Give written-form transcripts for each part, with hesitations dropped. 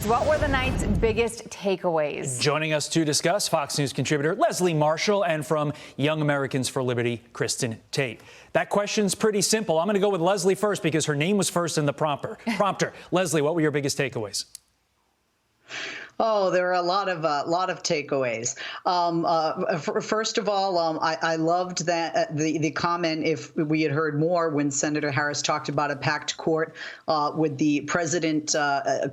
What were the night's biggest takeaways? Joining us to discuss, Fox News contributor Leslie Marshall, and from Young Americans for Liberty, Kristin Tate. That question's pretty simple. I'm going to go with Leslie first because her name was first in the prompter. Leslie, what were your biggest takeaways? Oh, there are a lot of takeaways. First of all, I loved that the comment, if we had heard more, when Senator Harris talked about a packed court with the president,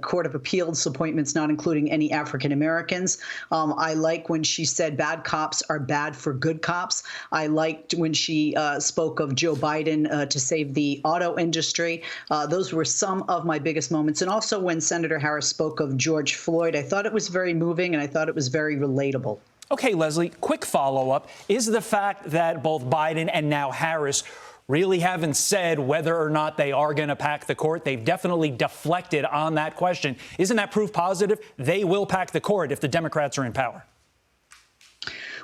Court of Appeals appointments not including any African Americans. I like when she said bad cops are bad for good cops. I liked when she spoke of Joe Biden to save the auto industry. Those were some of my biggest moments. And also when Senator Harris spoke of George Floyd, I thought it was very moving and I thought it was very relatable. Okay, Leslie, quick follow-up. Is the fact that both Biden and now Harris really haven't said whether or not they are going to pack the court? They've definitely deflected on that question. Isn't that proof positive? They will pack the court if the Democrats are in power.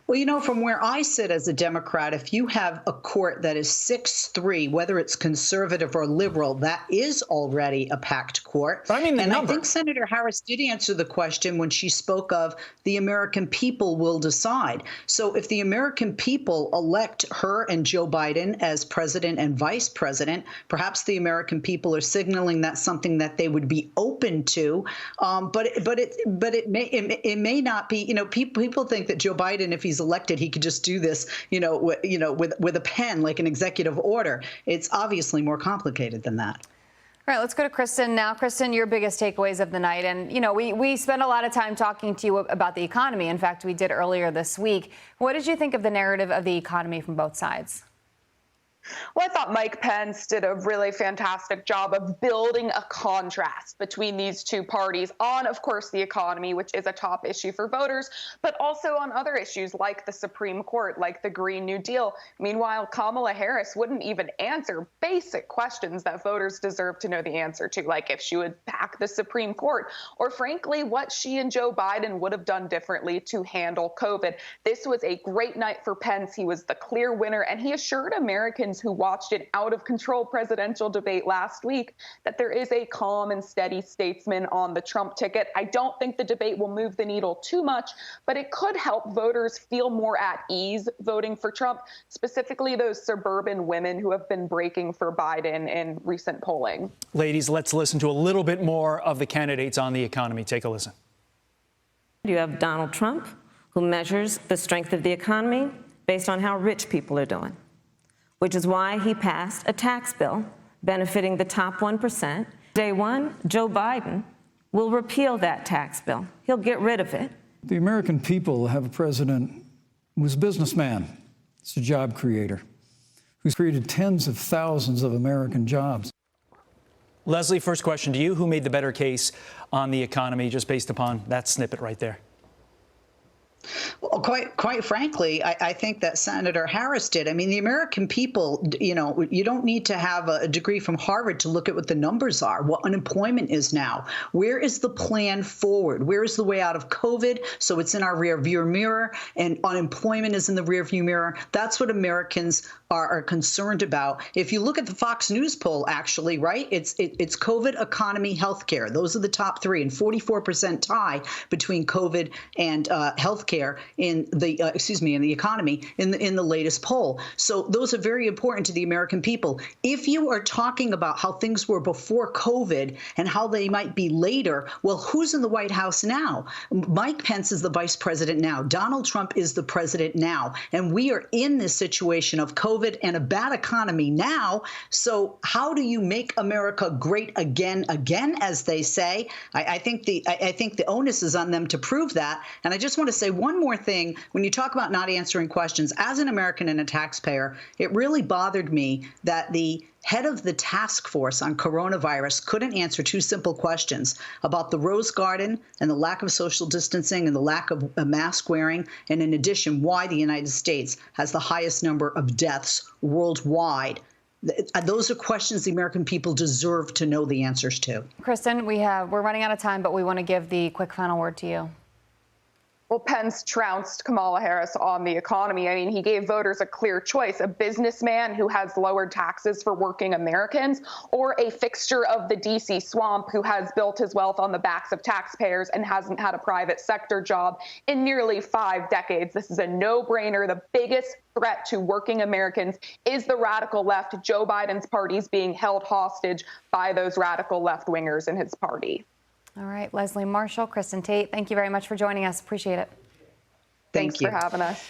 Well, you know, from where I sit as a Democrat, if you have a court that is 6-3, whether it's conservative or liberal, that is already a packed court. But I mean the and number. I think Senator Harris did answer the question when she spoke of the American people will decide. So if the American people elect her and Joe Biden as president and vice president, perhaps the American people are signaling that's something that they would be open to. But it may not be. You know, people think that Joe Biden, if he's elected, he could just do this, with a pen, like an executive order. It's obviously more complicated than that. All right, let's go to Kristin now. Kristin, your biggest takeaways of the night. And, we spent a lot of time talking to you about the economy. In fact, we did earlier this week. What did you think of the narrative of the economy from both sides? Well, I thought Mike Pence did a really fantastic job of building a contrast between these two parties on, of course, the economy, which is a top issue for voters, but also on other issues like the Supreme Court, like the Green New Deal. Meanwhile, Kamala Harris wouldn't even answer basic questions that voters deserve to know the answer to, like if she would pack the Supreme Court, or frankly, what she and Joe Biden would have done differently to handle COVID. This was a great night for Pence. He was the clear winner, and he assured Americans who watched an out-of-control presidential debate last week that there is a calm and steady statesman on the Trump ticket. I don't think the debate will move the needle too much, but it could help voters feel more at ease voting for Trump, specifically those suburban women who have been breaking for Biden in recent polling. Ladies, let's listen to a little bit more of the candidates on the economy. Take a listen. You have Donald Trump, who measures the strength of the economy based on how rich people are doing, which is why he passed a tax bill benefiting the top 1%. Day one, Joe Biden will repeal that tax bill. He'll get rid of it. The American people have a president who's a businessman. He's a job creator who's created tens of thousands of American jobs. Leslie, first question to you. Who made the better case on the economy just based upon that snippet right there? Well, quite frankly, I think that Senator Harris did. I mean, the American people, you don't need to have a degree from Harvard to look at what the numbers are, what unemployment is now. Where is the plan forward? Where is the way out of COVID? So it's in our rearview mirror, and unemployment is in the rearview mirror. That's what Americans are concerned about. If you look at the Fox News poll, actually, right, it's COVID, economy, healthcare. Those are the top three, and 44% tie between COVID and healthcare in the in the economy in the latest poll. So those are very important to the American people. If you are talking about how things were before COVID and how they might be later, well, who's in the White House now? Mike Pence is the vice president now. Donald Trump is the president now. And we are in this situation of COVID and a bad economy now. So how do you make America great again, as they say? I think the onus is on them to prove that. And I just want to say one more thing. When you talk about not answering questions, as an American and a taxpayer, it really bothered me that the head of the task force on coronavirus couldn't answer two simple questions about the Rose Garden and the lack of social distancing and the lack of mask wearing, and in addition, why the United States has the highest number of deaths worldwide. Those are questions the American people deserve to know the answers to. Kristin, we're running out of time, but we want to give the quick final word to you. Well, Pence trounced Kamala Harris on the economy. I mean, he gave voters a clear choice: a businessman who has lowered taxes for working Americans, or a fixture of the D.C. swamp who has built his wealth on the backs of taxpayers and hasn't had a private sector job in nearly 5 decades. This is a no-brainer. The biggest threat to working Americans is the radical left. Joe Biden's party is being held hostage by those radical left-wingers in his party. All right, Leslie Marshall, Kristin Tate, thank you very much for joining us. Appreciate it. Thanks for having us.